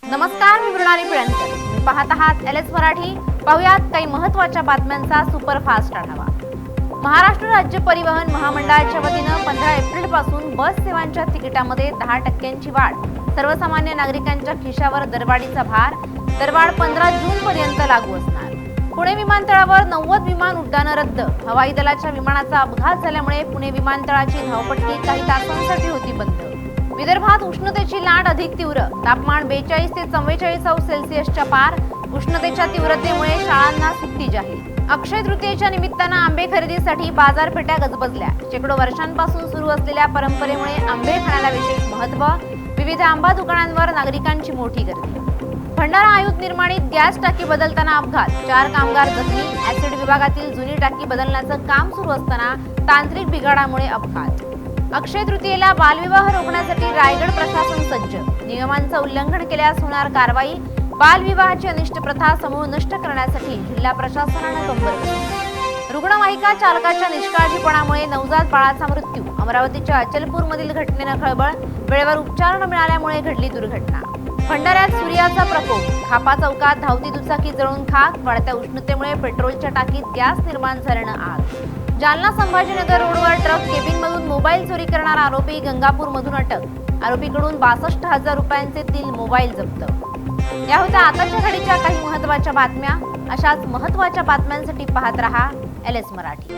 नमस्कार, मी मृणाली पिळणकर. तुम्ही पाहत आहात LS मराठी. पाहुयात काही महत्त्वाच्या बातम्यांचा सुपरफास्ट आढावा. महाराष्ट्र राज्य परिवहन महामंडळाच्या वतीनं 15 एप्रिलपासून बस सेवांच्या तिकिटामध्ये 10% वाढ. सर्वसामान्य नागरिकांच्या खिशावर दरवाढीचा भार. दरवाढ 15 जूनपर्यंत लागू असणार. पुणे विमानतळावर 90 विमान उड्डाणं रद्द. हवाई दलाच्या विमानाचा अपघात झाल्यामुळे पुणे विमानतळाची धावपट्टी काही तासांसाठी होती बंद. विदर्भात उष्णतेची लाट अधिक तीव्र. तापमान 42 ते 44 सेल्सिअसच्या पार. उष्णतेच्या तीव्रतेमुळे शाळांना सुट्टी जाहीर. अक्षय तृतीयेच्या निमित्तानं आंबे खरेदीसाठी बाजारपेठा गजबजल्या. शेकडो वर्षांपासून सुरू असलेल्या परंपरेमुळे आंबे खाण्याला विशेष महत्त्व. विविध आंबा दुकानांवर नागरिकांची मोठी गर्दी. भंडारा आयुध निर्माणीत गॅस टाकी बदलताना अपघात. 4 कामगार जखमी. ऍसिड विभागातील जुनी टाकी बदलण्याचं काम सुरू असताना तांत्रिक बिघाडामुळे अपघात. अक्षय तृतीयेला बालविवाह रोखण्यासाठी रायगड प्रशासन सज्ज. नियमांचं उल्लंघन केल्यास होणार कारवाई. बालविवाहाची अनिष्ट प्रथा समूळ नष्ट करण्यासाठी जिल्हा प्रशासनानं कंबर कसली. रुग्णवाहिका चालकाच्या निष्काळजीपणामुळे नवजात बाळाचा मृत्यू. अमरावतीच्या अचलपूरमधील घटनेनं खळबळ. वेळेवर उपचार न मिळाल्यामुळे घडली दुर्घटना. भंडाऱ्यात सूर्याचा प्रकोप. खापा चौकात धावती दुचाकी जळून खाक. वाढत्या उष्णतेमुळे पेट्रोलच्या टाकीत गॅस निर्माण झाल्यानं आग. जालना संभाजीनगर रोडवर ट्रक केबिनमधून मोबाईल चोरी करणारा आरोपी गंगापूरमधून अटक. आरोपीकडून 62,000 रुपयांचे 3 मोबाईल जप्त. या होत्या आताच्या घडीच्या काही महत्त्वाच्या बातम्या. अशाच महत्त्वाच्या बातम्यांसाठी पाहत रहा LS मराठी.